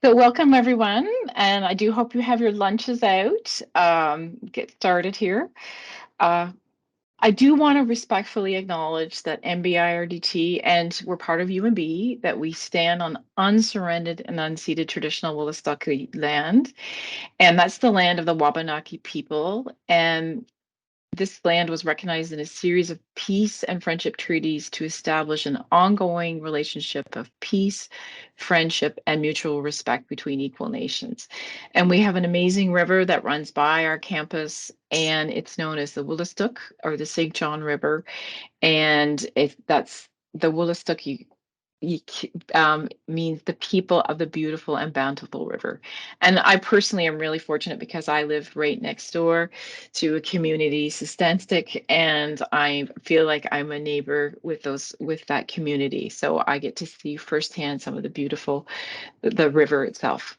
So welcome everyone, and I do hope you have your lunches out. Get started here. Uh, I do want to respectfully acknowledge that NB-IRDT and we're part of UNB, that we stand on unsurrendered and unceded traditional Wolastoqey land, and that's the land of the Wabanaki people. And this land was recognized in a series of peace and friendship treaties to establish an ongoing relationship of peace, friendship, and mutual respect between equal nations. And we have an amazing river that runs by our campus, and it's known as the Wolastoq or the St. John River. And that's the Wolastoq means the people of the beautiful and bountiful river. And I personally am really fortunate because I live right next door to a community, Sustanstic, and I feel like I'm a neighbor with that community. So I get to see firsthand some of the river itself.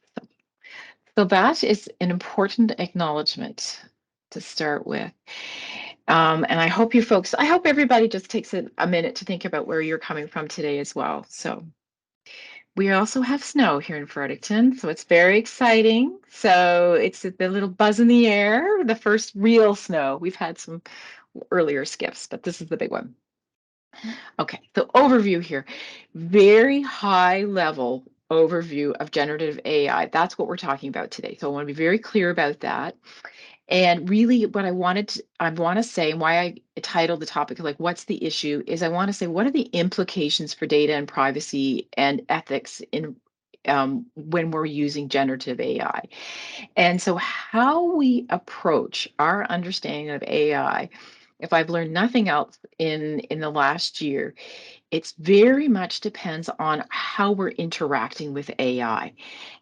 So that is an important acknowledgement to start with. And I hope I hope everybody just takes a minute to think about where you're coming from today as well. So we also have snow here in Fredericton, so it's very exciting. So it's the little buzz in the air, the first real snow. We've had some earlier skips, but this is the big one. Okay, so overview here. Very high level overview of generative AI. That's what we're talking about today. So I want to be very clear about that. And really, what I want to say, and why I titled the topic like "What's the issue?" is I want to say what are the implications for data and privacy and ethics in when we're using generative AI, and so how we approach our understanding of AI. If I've learned nothing else in the last year, it's very much depends on how we're interacting with AI.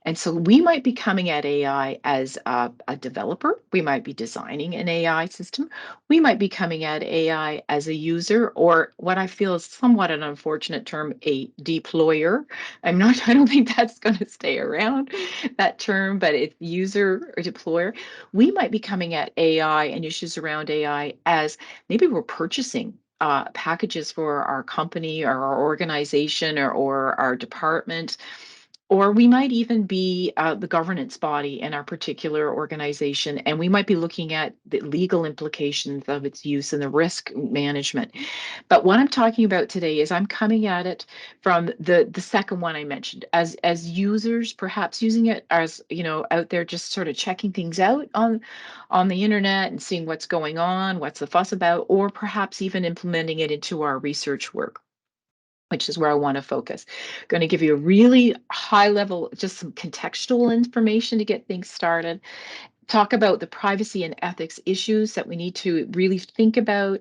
And so we might be coming at AI as a developer. We might be designing an AI system. We might be coming at AI as a user, or what I feel is somewhat an unfortunate term, a deployer. I don't think that's going to stay around, that term, but it's user or deployer. We might be coming at AI and issues around AI as maybe we're purchasing packages for our company or our organization or our department. Or we might even be the governance body in our particular organization, and we might be looking at the legal implications of its use and the risk management. But what I'm talking about today is I'm coming at it from the second one I mentioned, as users, perhaps using it as out there, just sort of checking things out on the internet and seeing what's going on, what's the fuss about, or perhaps even implementing it into our research work, which is where I want to focus. Going to give you a really high level, just some contextual information to get things started. Talk about the privacy and ethics issues that we need to really think about.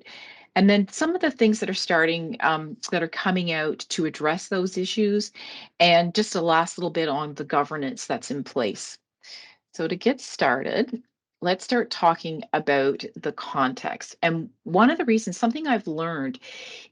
And then some of the things that are coming out to address those issues. And just a last little bit on the governance that's in place. So to get started, let's start talking about the context. And one of the reasons, something I've learned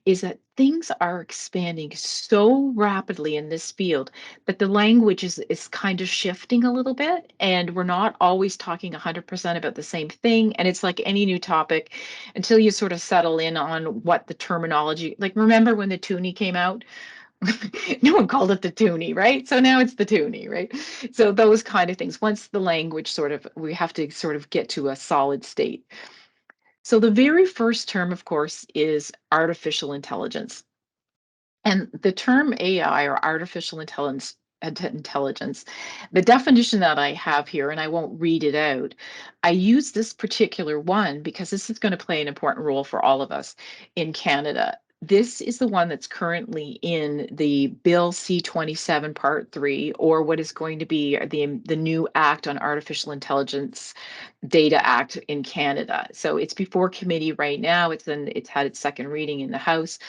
is that things are expanding so rapidly in this field that the language is kind of shifting a little bit, and we're not always talking 100% about the same thing. And it's like any new topic, until you sort of settle in on what the terminology, like remember when the toonie came out? No one called it the toonie, right? So now it's the toonie, right? So those kind of things. Once the language we have to sort of get to a solid state. So the very first term, of course, is artificial intelligence. And the term AI or artificial intelligence, the definition that I have here, and I won't read it out, I use this particular one because this is going to play an important role for all of us in Canada. This is the one that's currently in the Bill C-27 Part 3, or what is going to be the new Act on Artificial Intelligence Data Act in Canada. So it's before committee right now. It's had its second reading in the House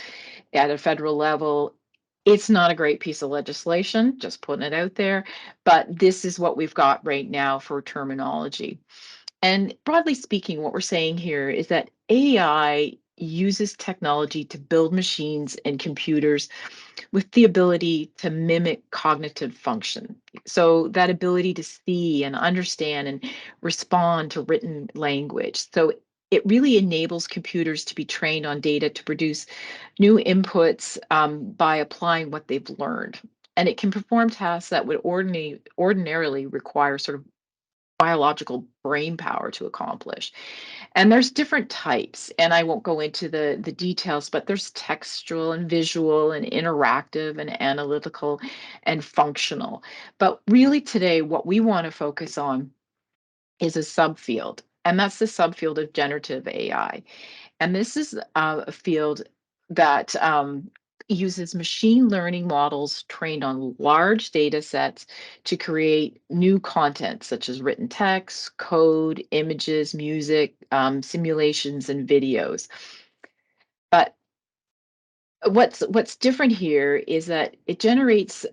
at a federal level. It's not a great piece of legislation, just putting it out there, but this is what we've got right now for terminology. And broadly speaking, what we're saying here is that AI uses technology to build machines and computers with the ability to mimic cognitive function. So that ability to see and understand and respond to written language. So it really enables computers to be trained on data to produce new inputs by applying what they've learned. and it can perform tasks that would ordinarily require sort of biological brain power to accomplish. And there's different types, and I won't go into the details, but there's textual and visual and interactive and analytical and functional. But really today, what we want to focus on is a subfield, and that's the subfield of generative AI. And this is a field that uses machine learning models trained on large data sets to create new content, such as written text, code, images, music, simulations, and videos. But what's different here is that it generates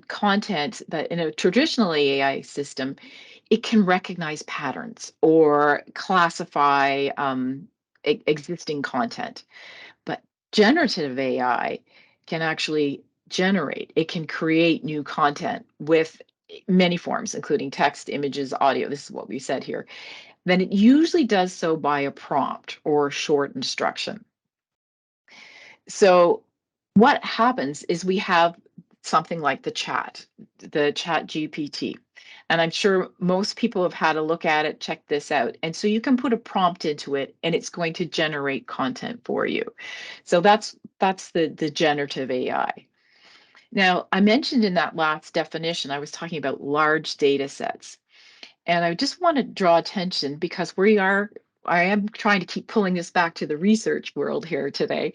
content that in a traditional AI system, it can recognize patterns or classify existing content. But generative AI can actually generate, it can create new content with many forms, including text, images, audio. This is what we said here. Then it usually does so by a prompt or short instruction. So what happens is we have something like the chat GPT. And I'm sure most people have had a look at it, check this out. And so you can put a prompt into it and it's going to generate content for you. So that's the generative AI. Now, I mentioned in that last definition, I was talking about large data sets. And I just want to draw attention because I am trying to keep pulling this back to the research world here today.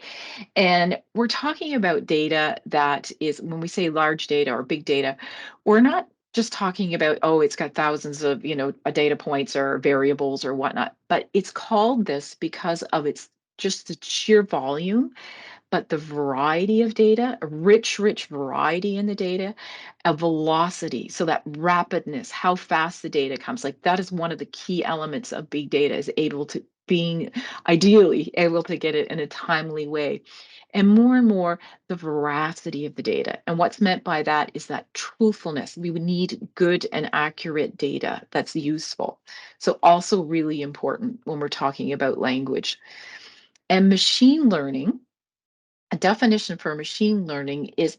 And we're talking about data that is, when we say large data or big data, we're not just talking about, oh, it's got thousands of, data points or variables or whatnot, but it's called this because of its just the sheer volume, but the variety of data, a rich variety in the data, a velocity. So that rapidness, how fast the data comes, like that is one of the key elements of big data is able to being ideally able to get it in a timely way. And more, the veracity of the data. And what's meant by that is that truthfulness. We would need good and accurate data that's useful. So also really important when we're talking about language. And machine learning, a definition for machine learning is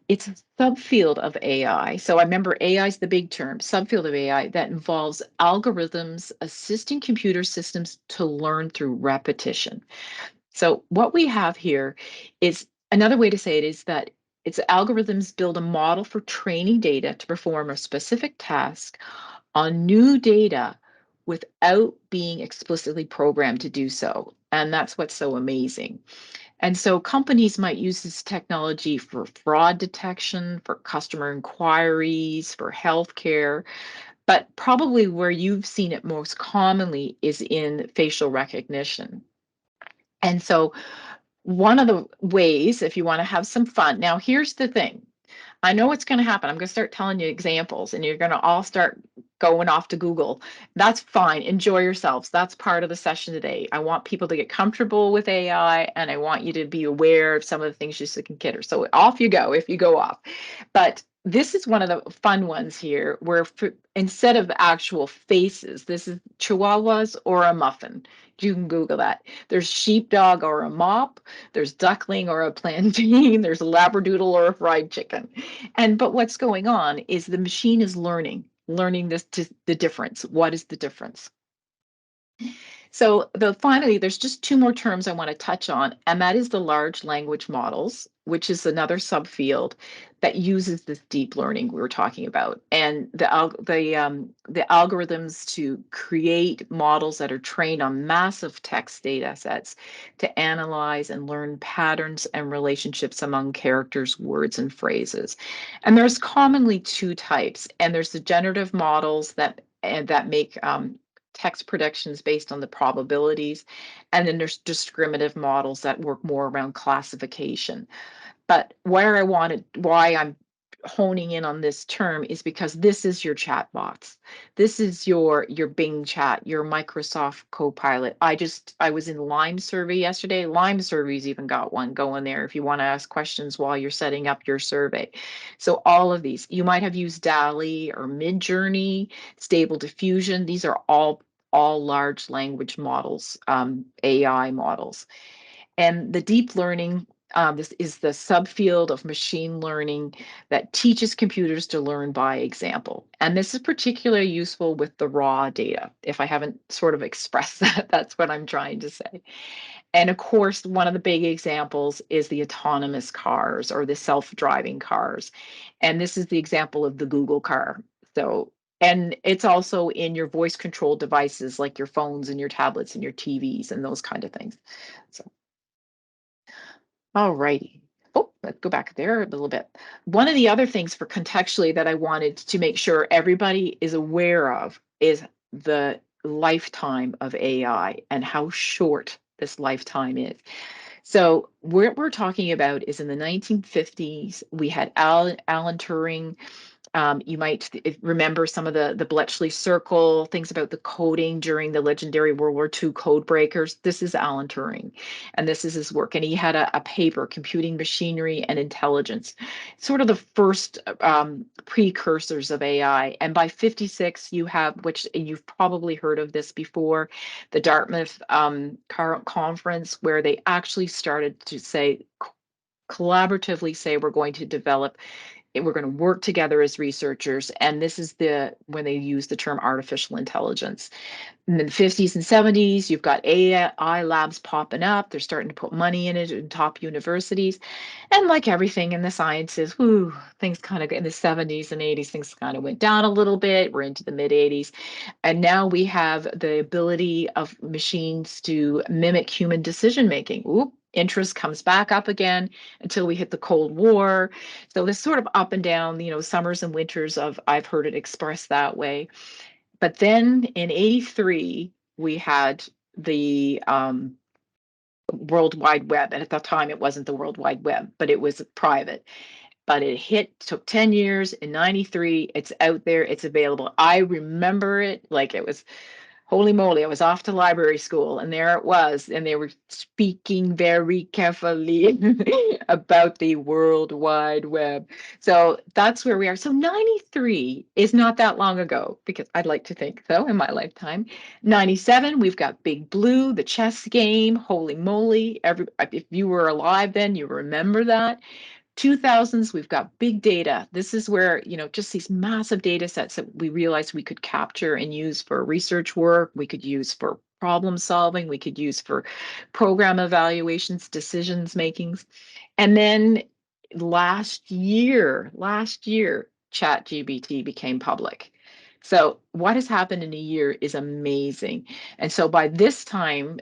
it's a subfield of AI. So I remember AI is the big term, subfield of AI that involves algorithms assisting computer systems to learn through repetition. So what we have here is another way to say it is that it's algorithms build a model for training data to perform a specific task on new data without being explicitly programmed to do so. And that's what's so amazing. And so companies might use this technology for fraud detection, for customer inquiries, for healthcare, but probably where you've seen it most commonly is in facial recognition. And so one of the ways, if you want to have some fun, now here's the thing. I know what's going to happen. I'm going to start telling you examples, and you're going to all start going off to Google. That's fine. Enjoy yourselves. That's part of the session today. I want people to get comfortable with AI, and I want you to be aware of some of the things you should consider. So off you go if you go off. But this is one of the fun ones here where instead of actual faces, this is chihuahuas or a muffin. You can Google that. There's sheepdog or a mop. There's duckling or a plantain. There's a labradoodle or a fried chicken. But what's going on is the machine is learning the difference. What is the difference? So finally, there's just two more terms I want to touch on, and that is the large language models, which is another subfield that uses this deep learning we were talking about, and the algorithms to create models that are trained on massive text data sets to analyze and learn patterns and relationships among characters, words, and phrases. And there's commonly two types, and there's the generative models that make text predictions based on the probabilities. And then there's discriminative models that work more around classification. But why I'm honing in on this term is because this is your chat bots. This is your Bing chat, your Microsoft Copilot. I was in Lime survey yesterday. Lime survey's even got one going there if you want to ask questions while you're setting up your survey. So all of these, you might have used DALI or Midjourney, Stable Diffusion. These are all large language models, AI models. And the deep learning This is the subfield of machine learning that teaches computers to learn by example. And this is particularly useful with the raw data. If I haven't sort of expressed that, that's what I'm trying to say. And of course, one of the big examples is the autonomous cars or the self-driving cars. And this is the example of the Google car. So, and it's also in your voice controlled devices like your phones and your tablets and your TVs and those kind of things. So, all righty. Oh, let's go back there a little bit. One of the other things for contextually that I wanted to make sure everybody is aware of is the lifetime of AI and how short this lifetime is. So what we're talking about is in the 1950s, we had Alan Turing. You might remember some of the Bletchley Circle, things about the coding during the legendary World War II code breakers. This is Alan Turing, and this is his work. And he had a paper, Computing Machinery and Intelligence, sort of the first precursors of AI. And by 56, you have, which you've probably heard of this before, the Dartmouth conference, where they actually started to say, collaboratively say, we're going to develop, we're going to work together as researchers. And this is when they use the term artificial intelligence. In the 50s and 70s, you've got AI labs popping up. They're starting to put money in it in top universities. And like everything in the sciences, whoo, things kind of in the 70s and 80s, things kind of went down a little bit. We're into the mid 80s. And now we have the ability of machines to mimic human decision making. Oop, interest comes back up again until we hit the Cold War. So this sort of up and down, summers and winters of I've heard it expressed that way. But then in 83, we had the World Wide Web. And at that time, it wasn't the World Wide Web, but it was private. But it took 10 years. In 93, it's out there, it's available. I remember it like it was holy moly, I was off to library school and there it was. And they were speaking very carefully about the World Wide Web. So that's where we are. So 93 is not that long ago, because I'd like to think so in my lifetime. 97, we've got Big Blue, the chess game. Holy moly. If you were alive then, you remember that. 2000s, we've got big data. This is where, just these massive data sets that we realized we could capture and use for research work, we could use for problem solving, we could use for program evaluations, decisions makings. And then last year, ChatGPT became public. So what has happened in a year is amazing. And so by this time,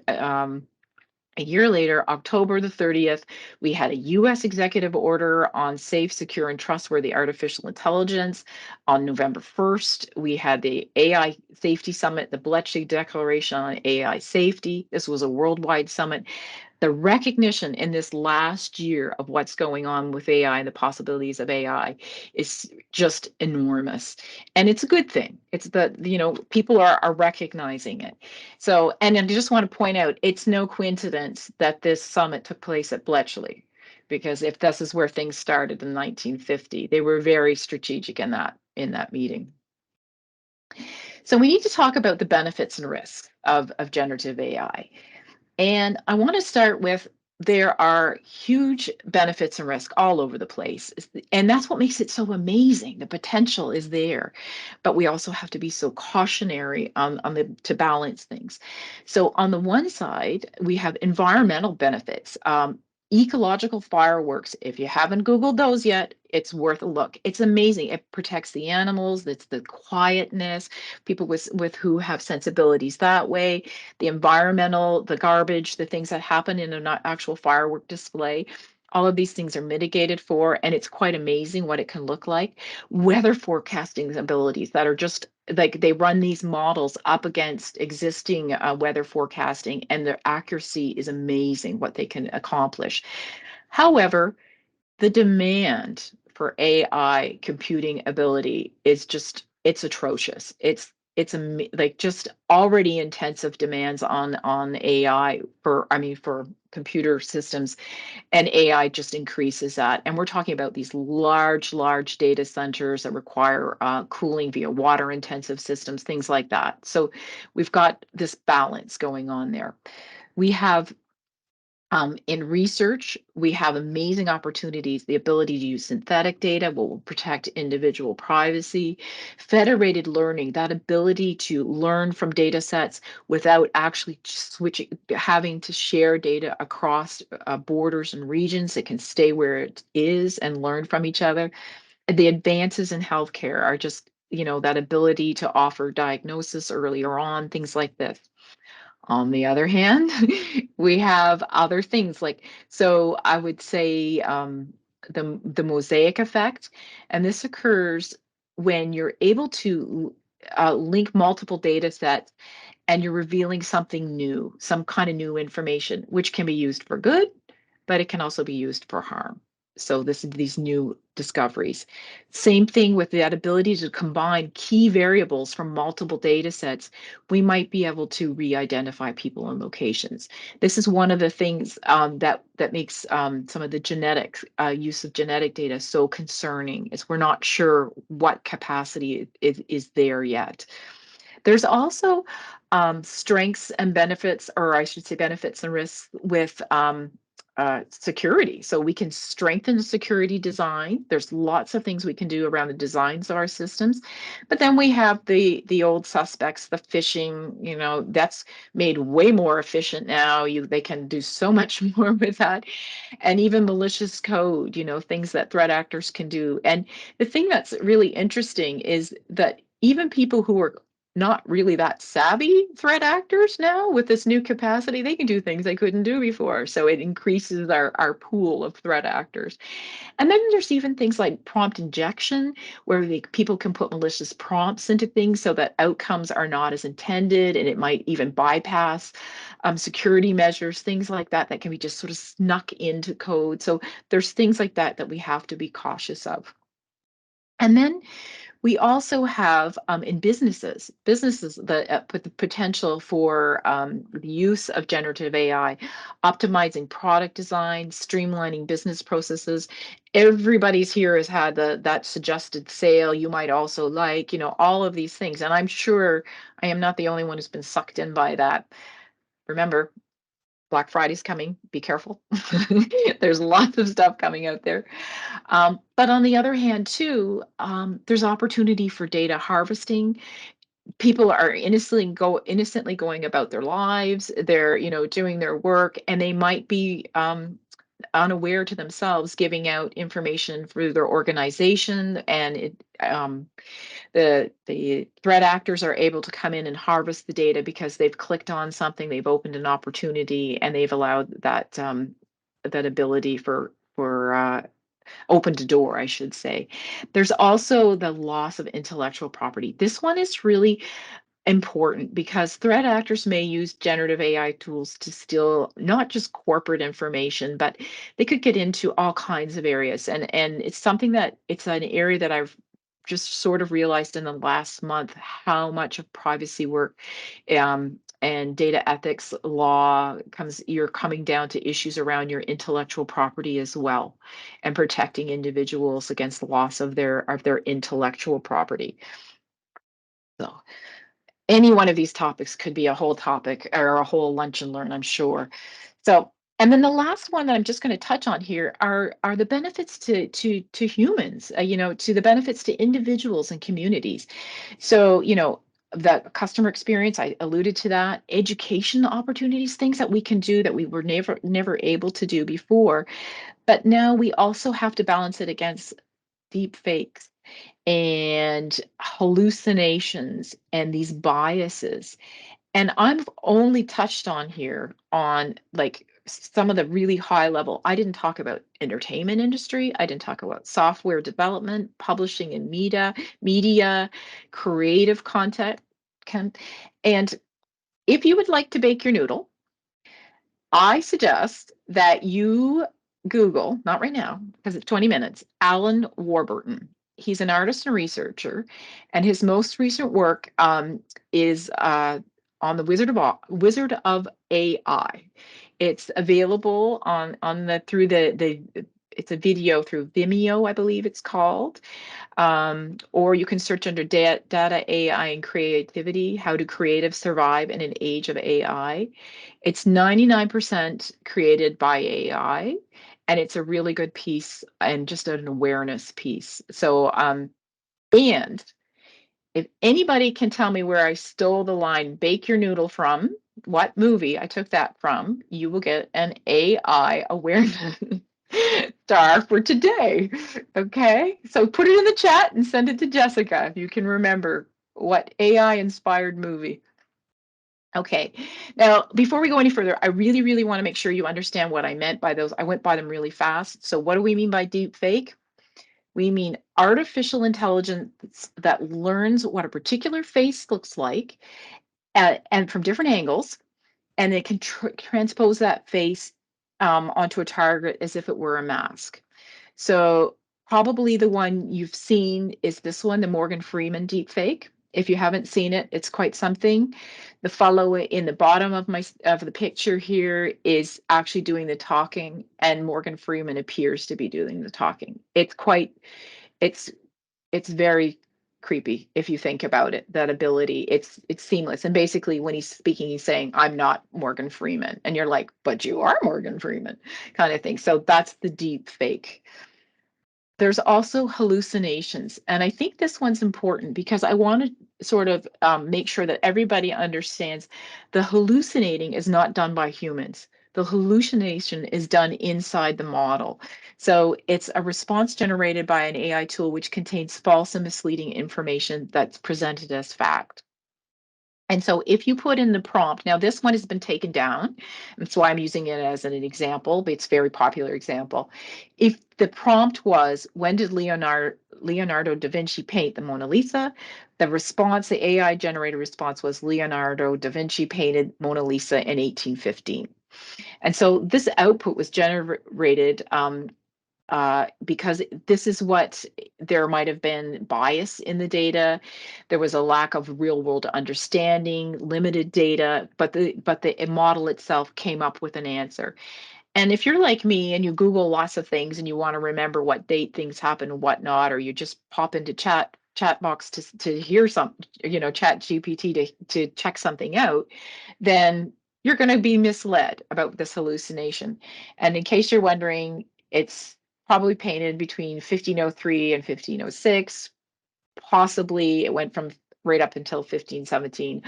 a year later, October the 30th, we had a US executive order on safe, secure, and trustworthy artificial intelligence. On November 1st, we had the AI Safety Summit, the Bletchley Declaration on AI Safety. This was a worldwide summit. The recognition in this last year of what's going on with AI and the possibilities of AI is just enormous. And it's a good thing. It's people are recognizing it. So, and I just want to point out, it's no coincidence that this summit took place at Bletchley, because if this is where things started in 1950, they were very strategic in that meeting. So we need to talk about the benefits and risks of generative AI. And I want to start with, there are huge benefits and risk all over the place. And that's what makes it so amazing. The potential is there, but we also have to be so cautionary to balance things. So on the one side, we have environmental benefits. Ecological fireworks, if you haven't Googled those yet, it's worth a look. It's amazing. It protects the animals, it's the quietness, people with who have sensibilities that way, the environmental, the garbage, the things that happen in an actual firework display. All of these things are mitigated for, and it's quite amazing what it can look like. Weather forecasting abilities that are just like, they run these models up against existing weather forecasting, and their accuracy is amazing what they can accomplish. However, the demand for AI computing ability is it's atrocious. Like just already intensive demands on AI for computer systems, and AI just increases that. And we're talking about these large data centers that require cooling via water intensive systems, things like that. So we've got this balance going on there. We have In research, we have amazing opportunities, the ability to use synthetic data will protect individual privacy, federated learning, that ability to learn from data sets without actually switching, having to share data across borders and regions. It can stay where it is and learn from each other. The advances in healthcare are just, that ability to offer diagnosis earlier on, things like this. On the other hand, we have other things like, so I would say the mosaic effect, and this occurs when you're able to link multiple data sets and you're revealing something new, some kind of new information, which can be used for good, but it can also be used for harm. So this is these new discoveries. Same thing with that ability to combine key variables from multiple data sets. We might be able to re-identify people and locations. This is one of the things that makes some of the genetics use of genetic data so concerning. Is we're not sure what capacity is there yet. There's also strengths and benefits, or I should say benefits and risks with security. So we can strengthen the security design. There's lots of things we can do around the designs of our systems. But then we have the old suspects, the phishing, that's made way more efficient now. They can do so much more with that. And even malicious code, things that threat actors can do. And the thing that's really interesting is that even people who are not really that savvy threat actors now with this new capacity, they can do things they couldn't do before. So it increases our pool of threat actors. And then there's even things like prompt injection, where people can put malicious prompts into things so that outcomes are not as intended, and it might even bypass security measures, things like that, that can be just sort of snuck into code. So there's things like that that we have to be cautious of. And then we also have in businesses that put the potential for the use of generative AI, optimizing product design, streamlining business processes. Everybody's here has had that suggested sale you might also like, all of these things. And I'm sure I am not the only one who's been sucked in by that. Remember, Black Friday's coming. Be careful. There's lots of stuff coming out there. But on the other hand, too, there's opportunity for data harvesting. People are innocently going about their lives. They're doing their work, and they might be unaware to themselves, giving out information through their organization, and the threat actors are able to come in and harvest the data because they've clicked on something, they've opened an opportunity, and they've allowed that ability for opened a door, I should say. There's also the loss of intellectual property. This one is really important because threat actors may use generative AI tools to steal not just corporate information, but they could get into all kinds of areas. And it's an area that I've just sort of realized in the last month how much of privacy work and data ethics law you're coming down to issues around your intellectual property as well, and protecting individuals against the loss of their intellectual property. So any one of these topics could be a whole topic or a whole lunch and learn, I'm sure. So, and then the last one that I'm just going to touch on here are the benefits to humans, to the benefits to individuals and communities. So, the customer experience, I alluded to that, education opportunities, things that we can do that we were never able to do before. But now we also have to balance it against deep fakes and hallucinations and these biases. And I've only touched on here on like some of the really high level. I didn't talk about entertainment industry. I didn't talk about software development, publishing and media, creative content. And if you would like to bake your noodle, I suggest that you Google, not right now, because it's 20 minutes, Alan Warburton. He's an artist and researcher, and his most recent work is on the Wizard of AI. It's available on the through the it's a video through Vimeo, I believe it's called. Or you can search under data, AI, and creativity, how do creatives survive in an age of AI. It's 99% created by AI, and it's a really good piece and just an awareness piece. So, and if anybody can tell me where I stole the line, bake your noodle from, what movie I took that from, you will get an AI awareness star for today. Okay, so put it in the chat and send it to Jessica if you can remember what AI inspired movie. Okay, now before we go any further, I really, really want to make sure you understand what I meant by those. I went by them really fast. So, what do we mean by deep fake? We mean artificial intelligence that learns what a particular face looks like and from different angles, and it can transpose that face onto a target as if it were a mask. So probably the one you've seen is this one, the Morgan Freeman deepfake. If you haven't seen it, it's quite something. The fellow in the bottom of the picture here is actually doing the talking, and Morgan Freeman appears to be doing the talking. It's it's very creepy if you think about it. That ability, it's seamless. And basically, when he's speaking, he's saying, "I'm not Morgan Freeman," and you're like, "But you are Morgan Freeman," kind of thing. So that's the deep fake. There's also hallucinations, and I think this one's important because I want to sort of make sure that everybody understands the hallucinating is not done by humans. The hallucination is done inside the model. So it's a response generated by an AI tool which contains false and misleading information that's presented as fact. And so if you put in the prompt, now this one has been taken down, that's why I'm using it as an example, but it's a very popular example. If the prompt was, when did Leonardo da Vinci paint the Mona Lisa? The response, the AI generated response was Leonardo da Vinci painted Mona Lisa in 1815. And so this output was generated because this is what there might have been bias in the data. There was a lack of real world understanding, limited data, but the model itself came up with an answer. And if you're like me and you Google lots of things and you want to remember what date things happen and whatnot, or you just pop into chat box to hear some, chat GPT to check something out, then you're going to be misled about this hallucination. And in case you're wondering, it's probably painted between 1503 and 1506. Possibly it went from right up until 1517.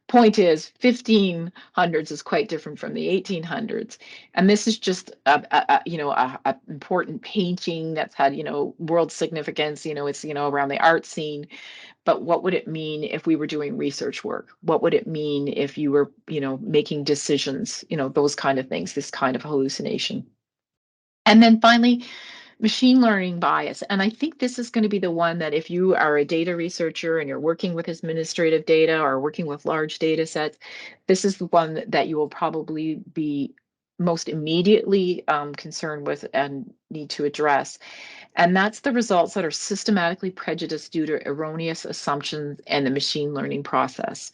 Point is, 1500s is quite different from the 1800s, and this is just a important painting that's had world significance. It's around the art scene. But what would it mean if we were doing research work? What would it mean if you were making decisions? Those kind of things. This kind of hallucination. And then finally, machine learning bias. And I think this is going to be the one that if you are a data researcher and you're working with administrative data or working with large data sets, this is the one that you will probably be most immediately concerned with and need to address. And that's the results that are systematically prejudiced due to erroneous assumptions and the machine learning process.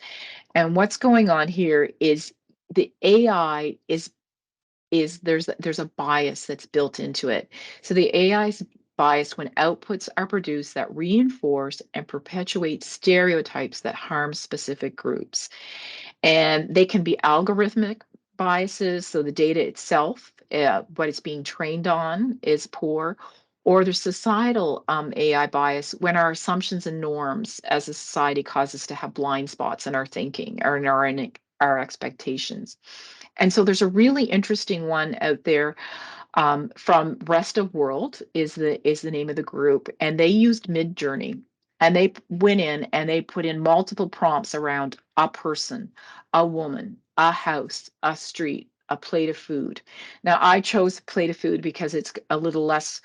And what's going on here is the AI is there's a bias that's built into it. So the AI is biased when outputs are produced that reinforce and perpetuate stereotypes that harm specific groups. And they can be algorithmic biases, so the data itself, what it's being trained on, is poor, or there's societal AI bias when our assumptions and norms as a society cause us to have blind spots in our thinking or in our expectations. And so there's a really interesting one out there from Rest of World is the name of the group, and they used Midjourney, and they went in and they put in multiple prompts around a person, a woman, a house, a street, a plate of food. Now I chose plate of food because it's a little less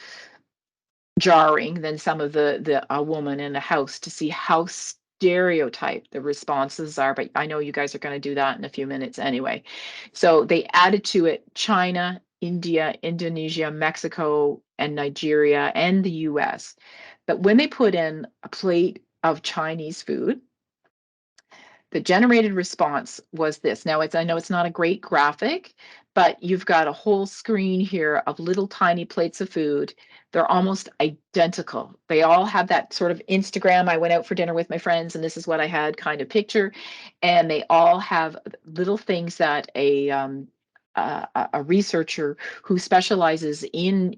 jarring than some of the a woman in a house to see how stereotyped the responses are, but I know you guys are going to do that in a few minutes anyway. So they added to it China, India, Indonesia, Mexico, and Nigeria, and the US. But when they put in a plate of Chinese food, The generated response was this. Now, I know it's not a great graphic, but you've got a whole screen here of little tiny plates of food. They're almost identical. They all have that sort of Instagram, I went out for dinner with my friends and this is what I had kind of picture. And they all have little things that a researcher who specializes in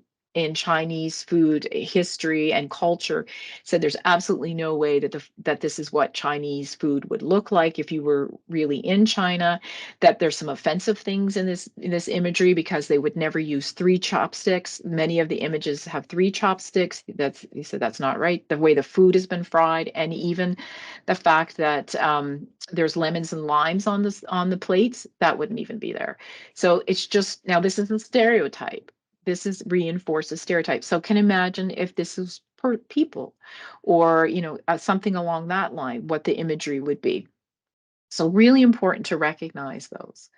Chinese food history and culture said there's absolutely no way that this is what Chinese food would look like if you were really in China, that there's some offensive things in this imagery because they would never use three chopsticks. Many of the images have three chopsticks. He said that's not right. The way the food has been fried, and even the fact that there's lemons and limes on the plates, that wouldn't even be there. So it's just, now this is a stereotype. This is reinforces stereotypes. So can imagine if this is per people or, something along that line, what the imagery would be. So really important to recognize those.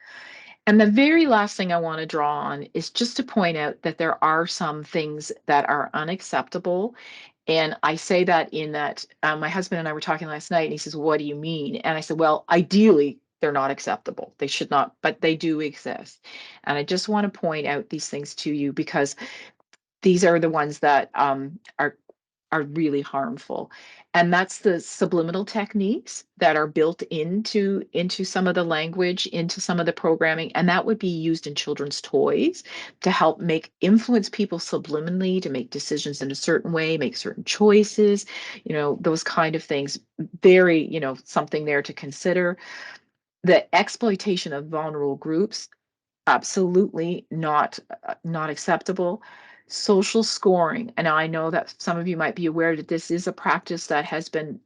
And the very last thing I want to draw on is just to point out that there are some things that are unacceptable. And I say that in that my husband and I were talking last night, and he says, "What do you mean?" And I said, "Well, ideally, they're not acceptable. They should not, but they do exist." And I just want to point out these things to you because these are the ones that are really harmful. And that's the subliminal techniques that are built into some of the language, into some of the programming, and that would be used in children's toys to help influence people subliminally to make decisions in a certain way, make certain choices, those kind of things. Very, something there to consider. The exploitation of vulnerable groups, absolutely not acceptable. Social scoring, and I know that some of you might be aware that this is a practice that has been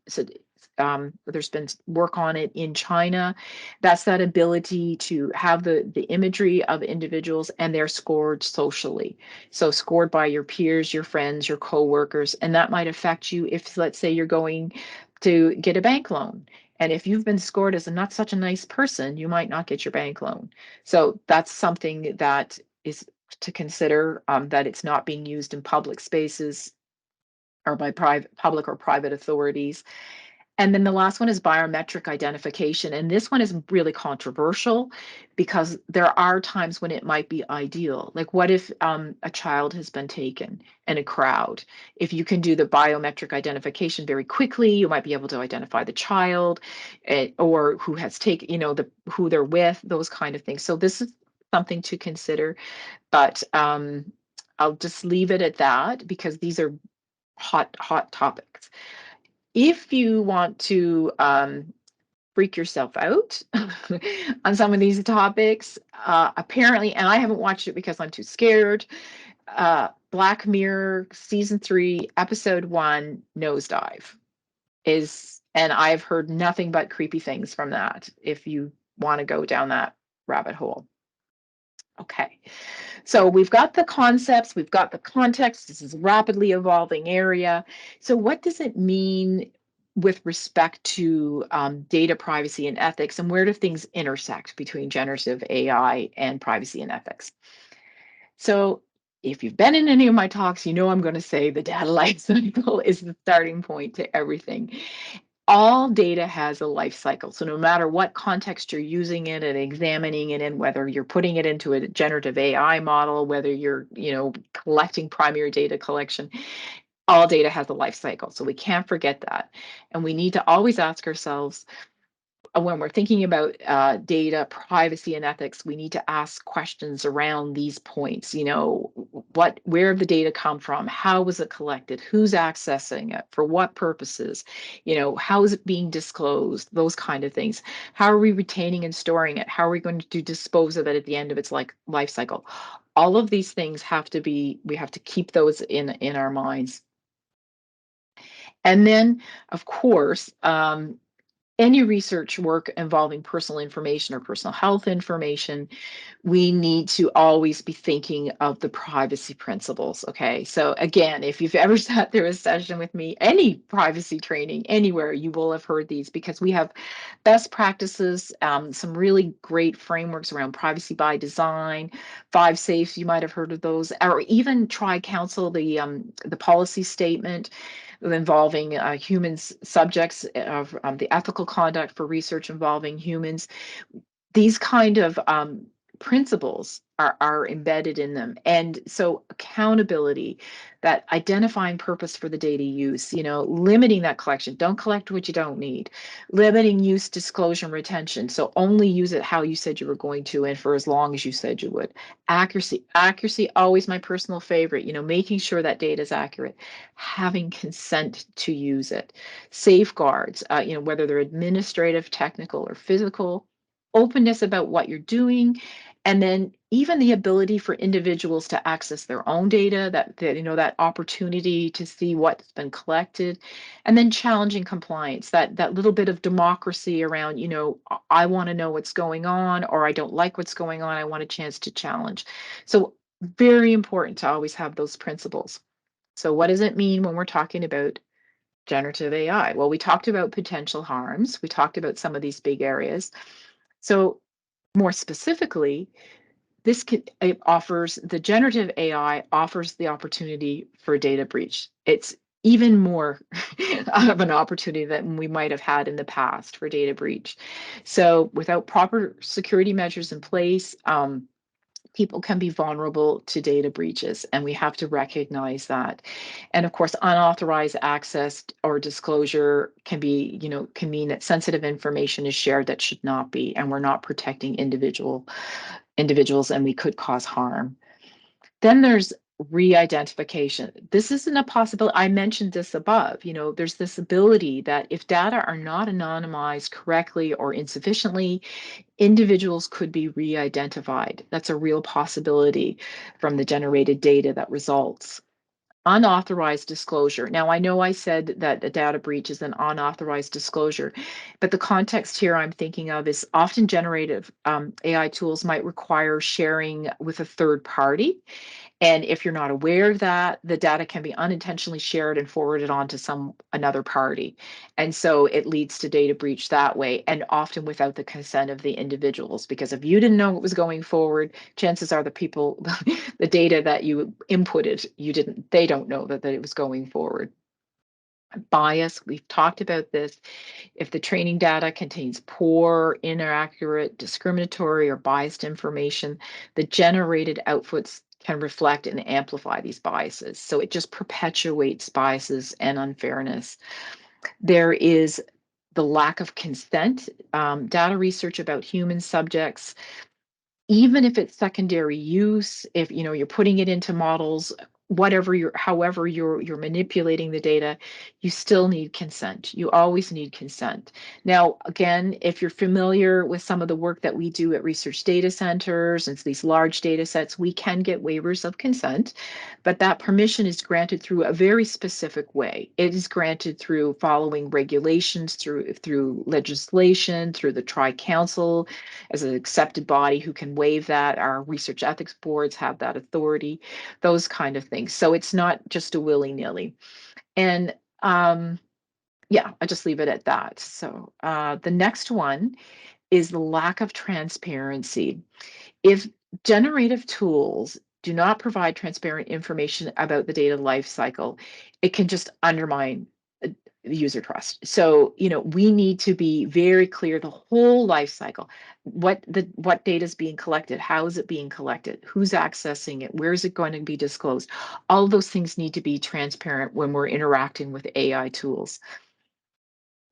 there's been work on it in China. That's that ability to have the imagery of individuals and they're scored socially. So scored by your peers, your friends, your coworkers, and that might affect you if, let's say, you're going to get a bank loan. And if you've been scored as a not such a nice person, you might not get your bank loan. So that's something that is to consider, that it's not being used in public spaces or by public or private authorities. And then the last one is biometric identification. And this one is really controversial because there are times when it might be ideal. Like, what if a child has been taken in a crowd? If you can do the biometric identification very quickly, you might be able to identify the child, or who has taken, who they're with, those kind of things. So this is something to consider. But I'll just leave it at that because these are hot topics. If you want to freak yourself out on some of these topics, apparently, and I haven't watched it because I'm too scared. Black Mirror season 3, episode 1, Nosedive and I've heard nothing but creepy things from that. If you want to go down that rabbit hole. Okay, so we've got the concepts, we've got the context. This is a rapidly evolving area. So what does it mean with respect to data privacy and ethics, and where do things intersect between generative AI and privacy and ethics? So if you've been in any of my talks, I'm going to say the data life cycle is the starting point to everything. All data has a life cycle. So no matter what context you're using it and examining it in, whether you're putting it into a generative AI model, whether you're, collecting primary data collection, all data has a life cycle. So we can't forget that. And we need to always ask ourselves, when we're thinking about data privacy and ethics, we need to ask questions around these points. Where did the data come from? How was it collected? Who's accessing it? For what purposes? How is it being disclosed? Those kind of things. How are we retaining and storing it? How are we going to dispose of it at the end of its life cycle? All of these things we have to keep those in our minds. And then, of course, any research work involving personal information or personal health information, we need to always be thinking of the privacy principles. Okay. So again, if you've ever sat through a session with me, any privacy training anywhere, you will have heard these because we have best practices, some really great frameworks around privacy by design, 5 safes, you might have heard of those, or even Tri-Council, the policy statement. involving humans, subjects, of the ethical conduct for research involving humans. These kind of principles are embedded in them. And so accountability, that identifying purpose for the data use, limiting that collection, don't collect what you don't need, limiting use, disclosure, and retention. So only use it how you said you were going to and for as long as you said you would. Accuracy, always my personal favorite, making sure that data is accurate, having consent to use it, safeguards, whether they're administrative, technical, or physical, openness about what you're doing, and then even the ability for individuals to access their own data, that opportunity to see what's been collected, and then challenging compliance, that little bit of democracy around, I want to know what's going on, or I don't like what's going on, I want a chance to challenge. So very important to always have those principles. So what does it mean when we're talking about generative AI? Well, we talked about potential harms, we talked about some of these big areas. So more specifically, it offers the generative AI offers the opportunity for data breach. It's even more of an opportunity than we might have had in the past for data breach. So without proper security measures in place, people can be vulnerable to data breaches, and we have to recognize that. And of course, unauthorized access or disclosure can mean that sensitive information is shared that should not be, and we're not protecting individuals, and we could cause harm. Then there's re-identification. This isn't a possibility. I mentioned this above. There's this ability that if data are not anonymized correctly or insufficiently, individuals could be re-identified. That's a real possibility from the generated data that results. Unauthorized disclosure. Now, I know I said that a data breach is an unauthorized disclosure, but the context here I'm thinking of is often generative AI tools might require sharing with a third party. And if you're not aware of that, the data can be unintentionally shared and forwarded on to another party. And so it leads to data breach that way, and often without the consent of the individuals. Because if you didn't know what was going forward, chances are the people, the data that you inputted, they don't know that it was going forward. Bias, we've talked about this. If the training data contains poor, inaccurate, discriminatory, or biased information, the generated outputs can reflect and amplify these biases. So it just perpetuates biases and unfairness. There is the lack of consent. Data research about human subjects, even if it's secondary use, if you're putting it into models, however you're manipulating the data, you still need consent. You always need consent. Now, again, if you're familiar with some of the work that we do at research data centers and these large data sets, we can get waivers of consent, but that permission is granted through a very specific way. It is granted through following regulations, through legislation, through the Tri-Council as an accepted body who can waive that. Our research ethics boards have that authority, those kind of things. So it's not just a willy-nilly. And yeah, I just leave it at that. So the next one is the lack of transparency. If generative tools do not provide transparent information about the data life cycle, it can just undermine user trust. So, we need to be very clear the whole life cycle. What data is being collected, how is it being collected, who's accessing it, where is it going to be disclosed? All of those things need to be transparent when we're interacting with AI tools.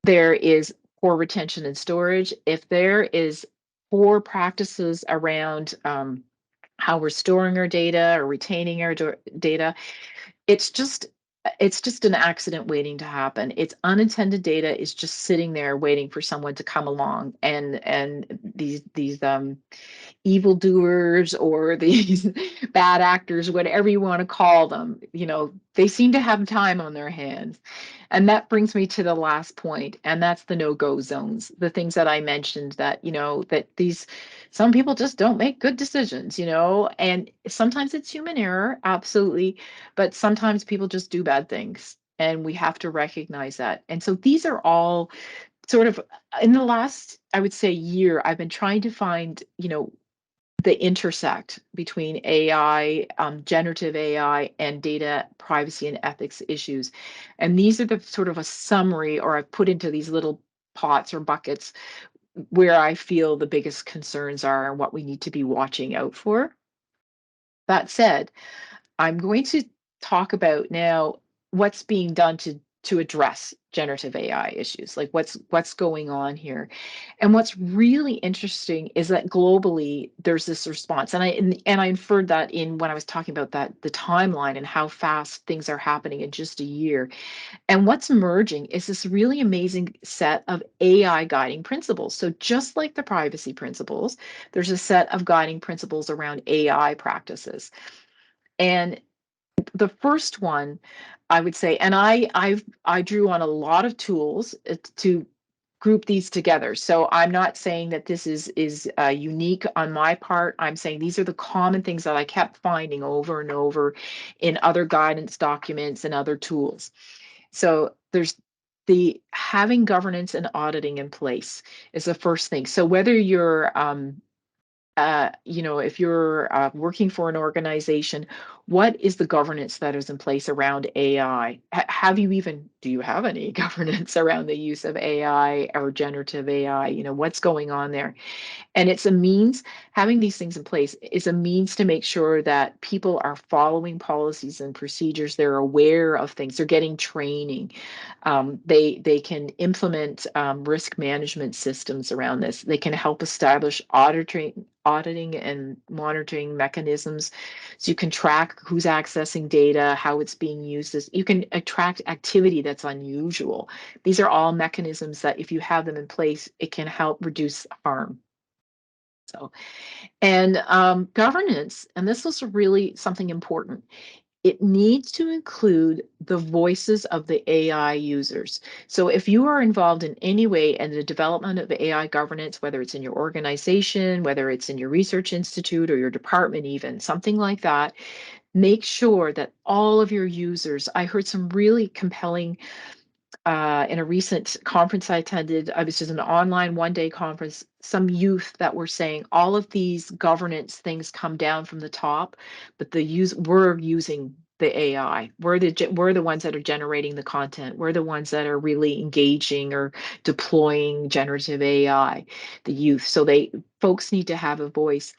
There is poor retention and storage. If there is poor practices around how we're storing our data or retaining our data, it's just an accident waiting to happen. It's unintended data is just sitting there waiting for someone to come along, and these evildoers or these bad actors, whatever you want to call them, they seem to have time on their hands. And that brings me to the last point, and that's the no-go zones, the things that I mentioned that, some people just don't make good decisions, and sometimes it's human error, absolutely, but sometimes people just do bad things, and we have to recognize that. And so these are all sort of in the last, I would say, year, I've been trying to find, they intersect between AI, generative AI, and data privacy and ethics issues. And these are the sort of a summary, or I've put into these little pots or buckets where I feel the biggest concerns are and what we need to be watching out for. That said, I'm going to talk about now what's being done to address generative AI issues, like what's going on here. And what's really interesting is that globally there's this response. And I inferred that in when I was talking about that the timeline and how fast things are happening in just a year. And what's emerging is this really amazing set of AI guiding principles. So just like the privacy principles, there's a set of guiding principles around AI practices. And the first one, I would say, and I drew on a lot of tools to group these together. So I'm not saying that this is unique on my part. I'm saying these are the common things that I kept finding over and over in other guidance documents and other tools. So there's the having governance and auditing in place is the first thing. So whether you're if you're working for an organization, what is the governance that is in place around AI? Do you have any governance around the use of AI or generative AI? What's going on there? And it's a means, having these things in place is a means to make sure that people are following policies and procedures. They're aware of things. They're getting training. They can implement risk management systems around this. They can help establish auditing and monitoring mechanisms, so you can track who's accessing data, how it's being used. You can attract activity that's unusual. These are all mechanisms that, if you have them in place, it can help reduce harm. So, and governance, and this is really something important. It needs to include the voices of the AI users. So if you are involved in any way in the development of AI governance, whether it's in your organization, whether it's in your research institute or your department, even something like that, make sure that all of your users, I heard some really compelling in a recent conference I attended. I was just an online 1 day conference, some youth that were saying all of these governance things come down from the top, but we're using the AI. We're the ones that are generating the content. We're the ones that are really engaging or deploying generative AI, the youth. So folks need to have a voice.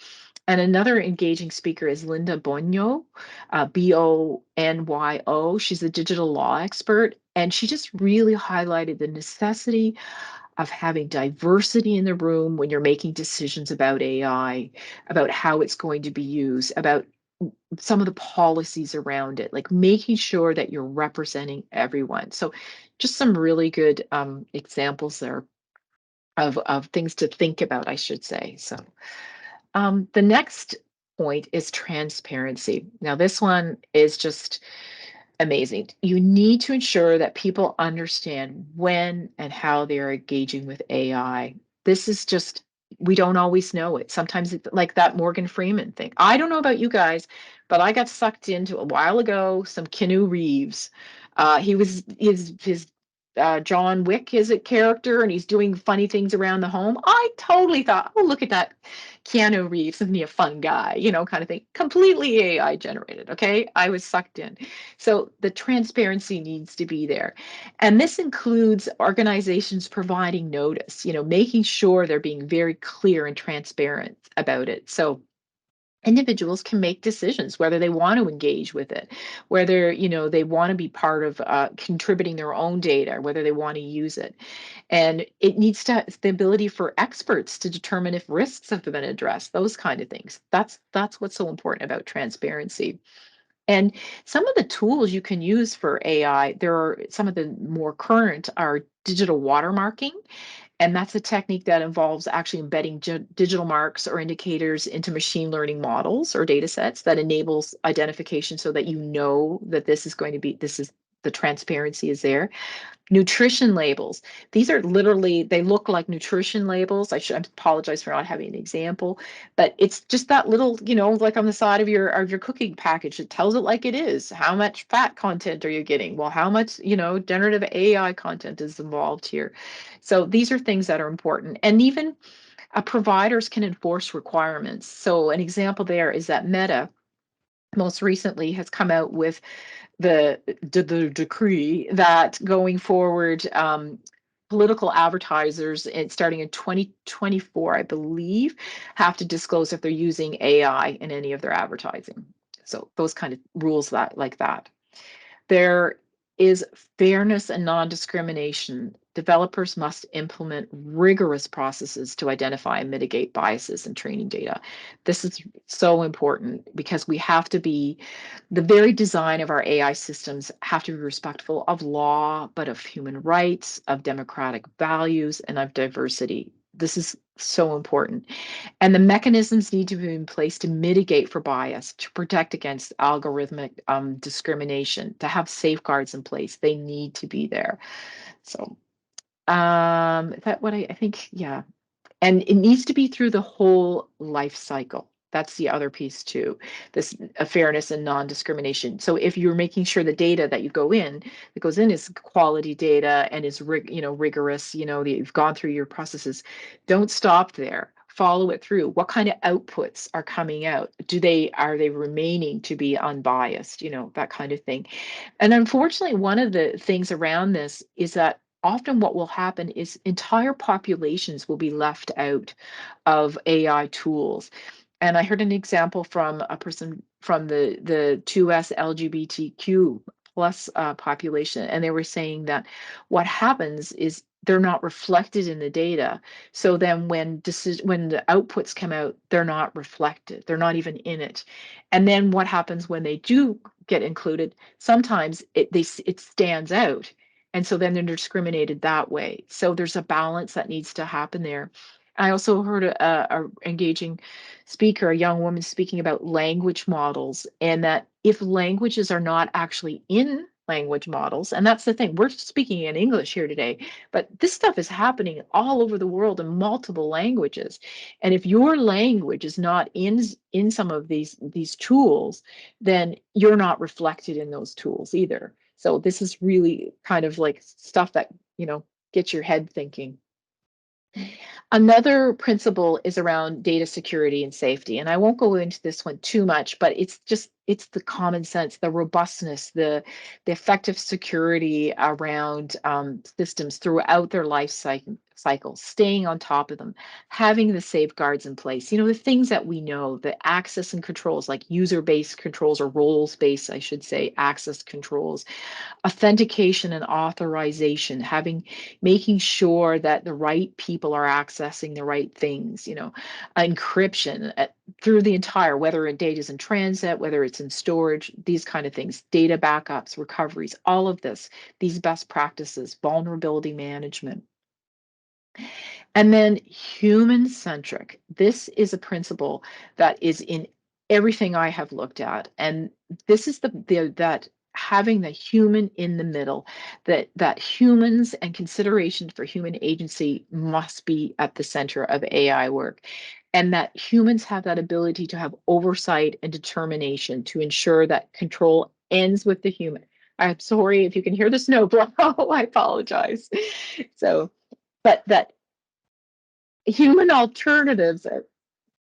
And another engaging speaker is Linda Bonyo, Bonyo. She's a digital law expert, and she just really highlighted the necessity of having diversity in the room when you're making decisions about AI, about how it's going to be used, about some of the policies around it, like making sure that you're representing everyone. So, just some really good examples there of things to think about, I should say. So, the next point is transparency. Now, this one is just amazing. You need to ensure that people understand when and how they're engaging with AI. This is just, we don't always know it. Sometimes it's like that Morgan Freeman thing. I don't know about you guys, but I got sucked into a while ago some Keanu Reeves. He was his John Wick is a character, and he's doing funny things around the home. I totally thought, oh, look at that Keanu Reeves, isn't he a fun guy? Kind of thing. Completely AI generated. Okay, I was sucked in. So the transparency needs to be there. And this includes organizations providing notice, making sure they're being very clear and transparent about it. So individuals can make decisions whether they want to engage with it, whether they want to be part of contributing their own data, whether they want to use it. And it needs to have the ability for experts to determine if risks have been addressed, those kind of things. That's what's so important about transparency. And some of the tools you can use for AI, there are some of the more current are digital watermarking. And that's a technique that involves actually embedding digital marks or indicators into machine learning models or data sets that enables identification, so that you know that this is the transparency is there. Nutrition labels. These are literally, they look like nutrition labels. I apologize for not having an example, but it's just that little, like on the side of your cooking package, it tells it like it is. How much fat content are you getting? Well, how much, generative AI content is involved here? So these are things that are important. And even Providers can enforce requirements. So an example there is that Meta most recently has come out with the decree that going forward, political advertisers, and starting in 2024, I believe, have to disclose if they're using AI in any of their advertising. So those kind of rules that like that. There is fairness and non-discrimination. Developers must implement rigorous processes to identify and mitigate biases in training data. This is so important because we have to be, the very design of our AI systems have to be respectful of law, but of human rights, of democratic values, and of diversity. This is so important. And the mechanisms need to be in place to mitigate for bias, to protect against algorithmic discrimination, to have safeguards in place. They need to be there. So is that what I think? Yeah. And it needs to be through the whole life cycle. That's the other piece too, this fairness and non-discrimination. So if you're making sure the data that that goes in is quality data and is rigorous, that you've gone through your processes, don't stop there. Follow it through. What kind of outputs are coming out? Are they remaining to be unbiased? That kind of thing. And unfortunately, one of the things around this is that often what will happen is entire populations will be left out of AI tools. And I heard an example from a person from the 2S LGBTQ plus population, and they were saying that what happens is they're not reflected in the data. So then when the outputs come out, they're not reflected. They're not even in it. And then what happens when they do get included? Sometimes it stands out. And so then they're discriminated that way. So there's a balance that needs to happen there. I also heard a engaging speaker, a young woman speaking about language models, and that if languages are not actually in language models, and that's the thing, we're speaking in English here today, but this stuff is happening all over the world in multiple languages. And if your language is not in some of these tools, then you're not reflected in those tools either. So this is really kind of like stuff that, gets your head thinking. Another principle is around data security and safety. And I won't go into this one too much, but it's the common sense, the robustness, the effective security around systems throughout their life cycle, staying on top of them, having the safeguards in place. The things that we know, the access and controls, like user-based controls or roles-based, I should say, access controls, authentication and authorization, making sure that the right people are accessing the right things, encryption through the entire, whether data is in transit, whether it's in storage, these kind of things, data backups, recoveries, all of this, these best practices, vulnerability management. And then human centric. This is a principle that is in everything I have looked at. And this is that having the human in the middle, that humans and consideration for human agency must be at the center of AI work. And that humans have that ability to have oversight and determination to ensure that control ends with the human. I'm sorry if you can hear the snow blow. I apologize. So, but that human alternatives are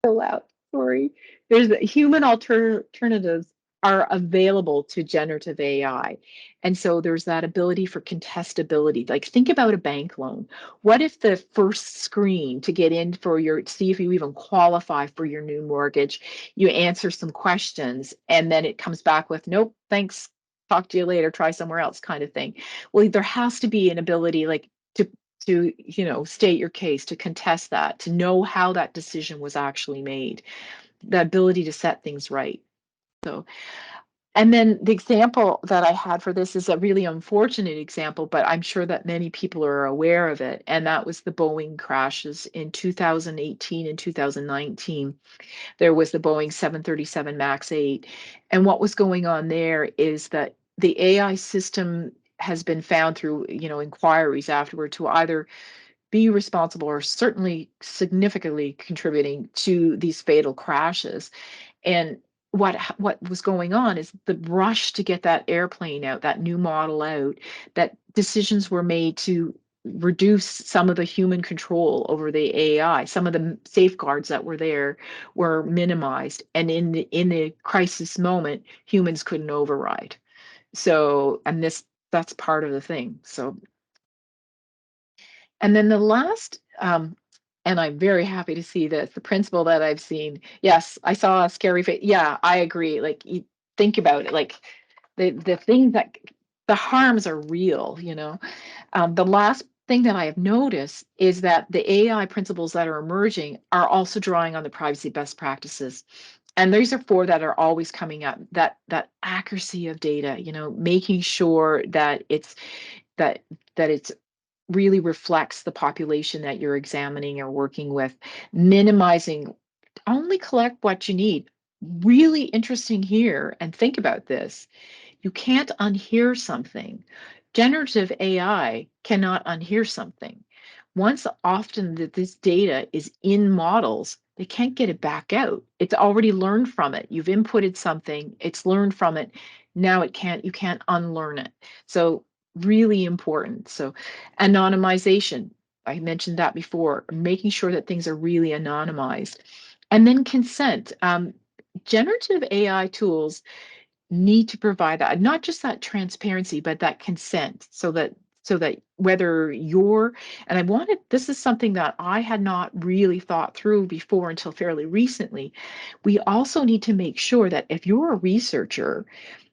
so out. Sorry. There's human alternatives are available to generative AI. And so there's that ability for contestability. Like think about a bank loan. What if the first screen to get in for see if you even qualify for your new mortgage, you answer some questions and then it comes back with, nope, thanks. Talk to you later, try somewhere else kind of thing. Well, there has to be an ability like to state your case, to contest that, to know how that decision was actually made, the ability to set things right. So, and then the example that I had for this is a really unfortunate example, but I'm sure that many people are aware of it, and that was the Boeing crashes in 2018 and 2019. There was the Boeing 737 max 8, and what was going on there is that the AI system has been found through inquiries afterward to either be responsible or certainly significantly contributing to these fatal crashes. And what was going on is the rush to get that airplane out, that new model out, that decisions were made to reduce some of the human control over the AI. Some of the safeguards that were there were minimized, and in the crisis moment, humans couldn't override. So, and that's part of the thing. So, and then the last, and I'm very happy to see this, the principle that I've seen. Yes, I saw a scary face. Yeah, I agree. Like, you think about it, like the things that the harms are real, you know. The last thing that I have noticed is that the AI principles that are emerging are also drawing on the privacy best practices. And these are four that are always coming up. That accuracy of data, you know, making sure that that it's really reflects the population that you're examining or working with, minimizing, only collect what you need. Really interesting here, and think about this. You can't unhear something. Generative AI cannot unhear something. Once often that this data is in models, they can't get it back out. It's already learned from it. You've inputted something, it's learned from it. Now you can't unlearn it. So really important. So anonymization, I mentioned that before, making sure that things are really anonymized. And then consent. Generative AI tools need to provide that, not just that transparency, but that consent, so that whether you're, and I wanted, this is something that I had not really thought through before until fairly recently. We also need to make sure that if you're a researcher,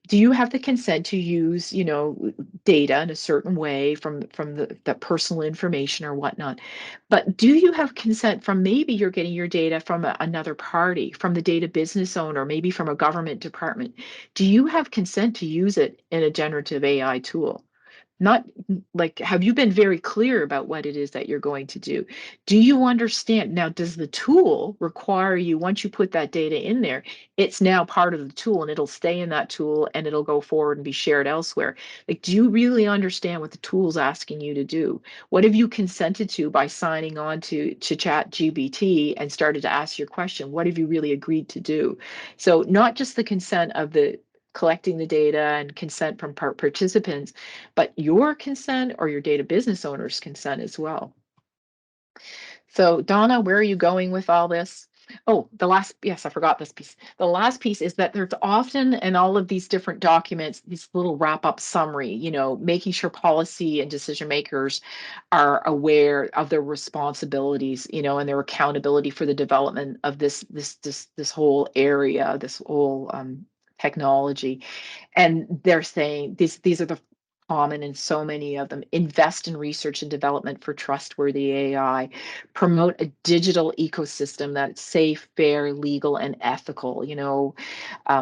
do you have the consent to use, you know, data in a certain way from the personal information or whatnot? But do you have consent from, maybe you're getting your data from another party, from the data business owner, maybe from a government department? Do you have consent to use it in a generative AI tool? Not like, have you been very clear about what it is that you're going to do? Do you understand? Now, does the tool require you, once you put that data in there, it's now part of the tool and it'll stay in that tool and it'll go forward and be shared elsewhere? Like, do you really understand what the tool's asking you to do? What have you consented to by signing on to Chat GBT and started to ask your question? What have you really agreed to do? So, not just the consent of the collecting the data and consent from participants, but your consent or your data business owner's consent as well. So, Donna, where are you going with all this? Oh, the last, yes, I forgot this piece. The last piece is that there's often in all of these different documents, these little wrap up summary, you know, making sure policy and decision makers are aware of their responsibilities, you know, and their accountability for the development of this whole area, this whole technology. And they're saying these are the common in so many of them: invest in research and development for trustworthy AI, promote a digital ecosystem that's safe, fair, legal, and ethical, you know,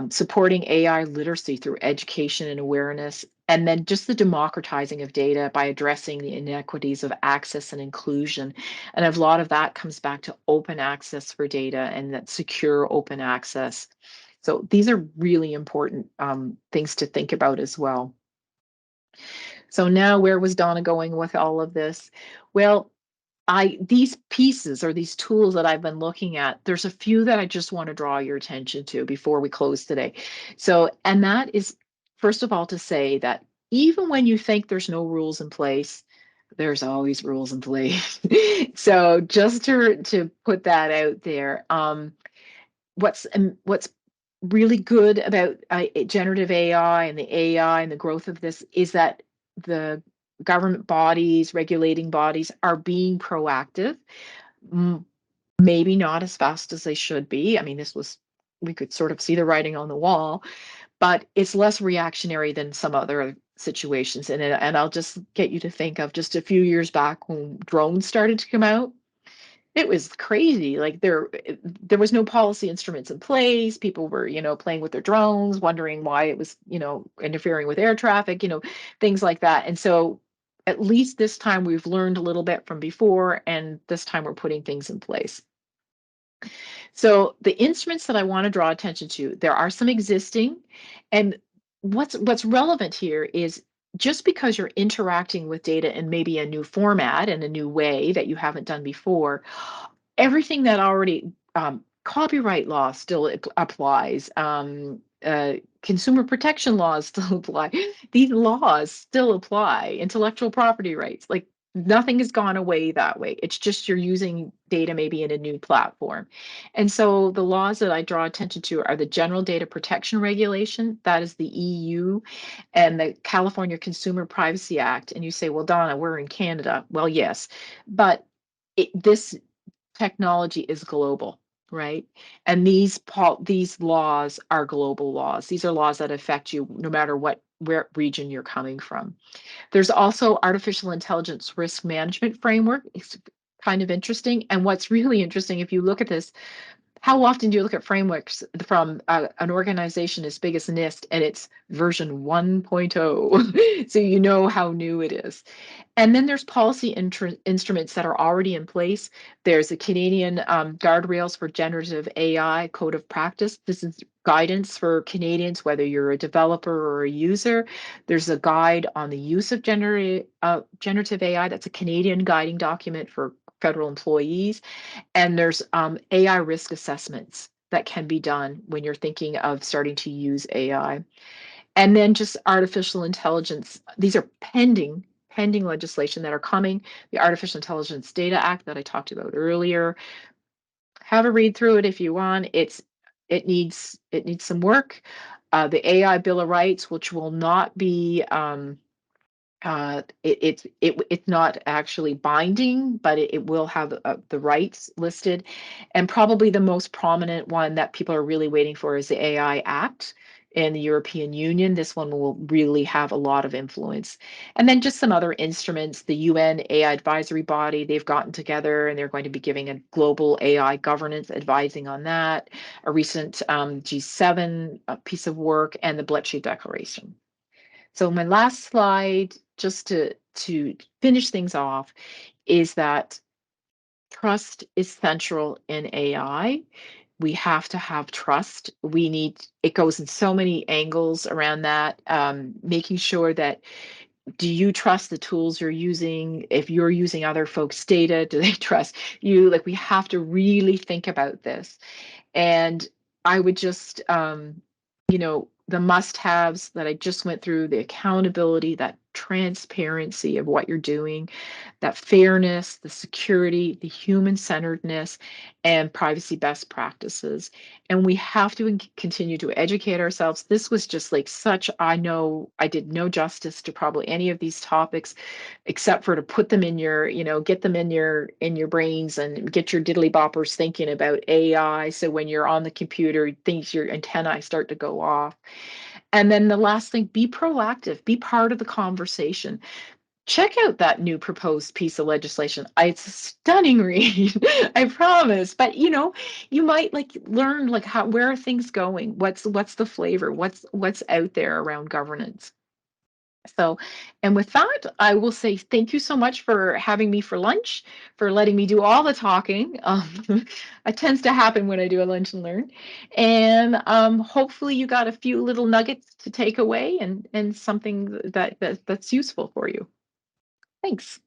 supporting AI literacy through education and awareness, and then just the democratizing of data by addressing the inequities of access and inclusion. And a lot of that comes back to open access for data and that secure open access. So these are really important things to think about as well. So now, where was Donna going with all of this? Well, I these pieces or these tools that I've been looking at, there's a few that I just want to draw your attention to before we close today. So, and that is, first of all, to say that even when you think there's no rules in place, there's always rules in place. So just to put that out there, what's really good about generative AI and the AI and the growth of this is that the government bodies, regulating bodies are being proactive. M- Maybe not as fast as they should be. I mean, we could sort of see the writing on the wall, but it's less reactionary than some other situations. And I'll just get you to think of just a few years back when drones started to come out. It was crazy. Like, there was no policy instruments in place. People were, you know, playing with their drones, wondering why it was, you know, interfering with air traffic, you know, things like that. And so at least this time we've learned a little bit from before, and this time we're putting things in place. So the instruments that I want to draw attention to, there are some existing, and what's relevant here is, just because you're interacting with data in maybe a new format and a new way that you haven't done before, everything that already, copyright law still applies, consumer protection laws still apply. These laws still apply, intellectual property rights, like Nothing has gone away that way. It's just you're using data maybe in a new platform. And so the laws that I draw attention to are the General Data Protection Regulation, that is the EU, and the California Consumer Privacy Act. And you say, well, Donna, we're in Canada. Well, yes, but this technology is global, right? And these laws are global laws. These are laws that affect you no matter what where region you're coming from. There's also artificial intelligence risk management framework. It's kind of interesting. And what's really interesting, if you look at this, how often do you look at frameworks from an organization as big as NIST and it's version 1.0? So you know how new it is. And then there's policy instruments that are already in place. There's the Canadian guardrails for generative AI code of practice. This is guidance for Canadians, whether you're a developer or a user. There's a guide on the use of generative AI. That's a Canadian guiding document for federal employees. And there's AI risk assessments that can be done when you're thinking of starting to use AI. And then just artificial intelligence. These are pending legislation that are coming. The Artificial Intelligence Data Act that I talked about earlier. Have a read through it if you want. It needs some work. The AI Bill of Rights, which will not be it's not actually binding, but it will have the rights listed, and probably the most prominent one that people are really waiting for is the AI Act in the European Union. This one will really have a lot of influence, and then just some other instruments. The UN AI advisory body, they've gotten together and they're going to be giving a global AI governance, advising on that. A recent G7 piece of work, and the Bletchley Declaration. So my last slide, just to finish things off, is that trust is central in AI. We have to have trust. It goes in so many angles around that. Making sure that, do you trust the tools you're using? If you're using other folks' data, do they trust you? Like, we have to really think about this. And I would just, the must haves that I just went through, the accountability, that transparency of what you're doing, that fairness, the security, the human centeredness, and privacy best practices. And we have to continue to educate ourselves. This was just like I know I did no justice to probably any of these topics except for to put them in get them in your brains and get your diddly boppers thinking about AI. So when you're on the computer, things your antennae start to go off. And then the last thing, be proactive, be part of the conversation. Check out that new proposed piece of legislation. It's a stunning read, I promise. But you might like learn like where are things going? What's the flavor? What's out there around governance? So, and with that, I will say thank you so much for having me for lunch, for letting me do all the talking. It tends to happen when I do a lunch and learn. And hopefully you got a few little nuggets to take away and something that's useful for you. Thanks.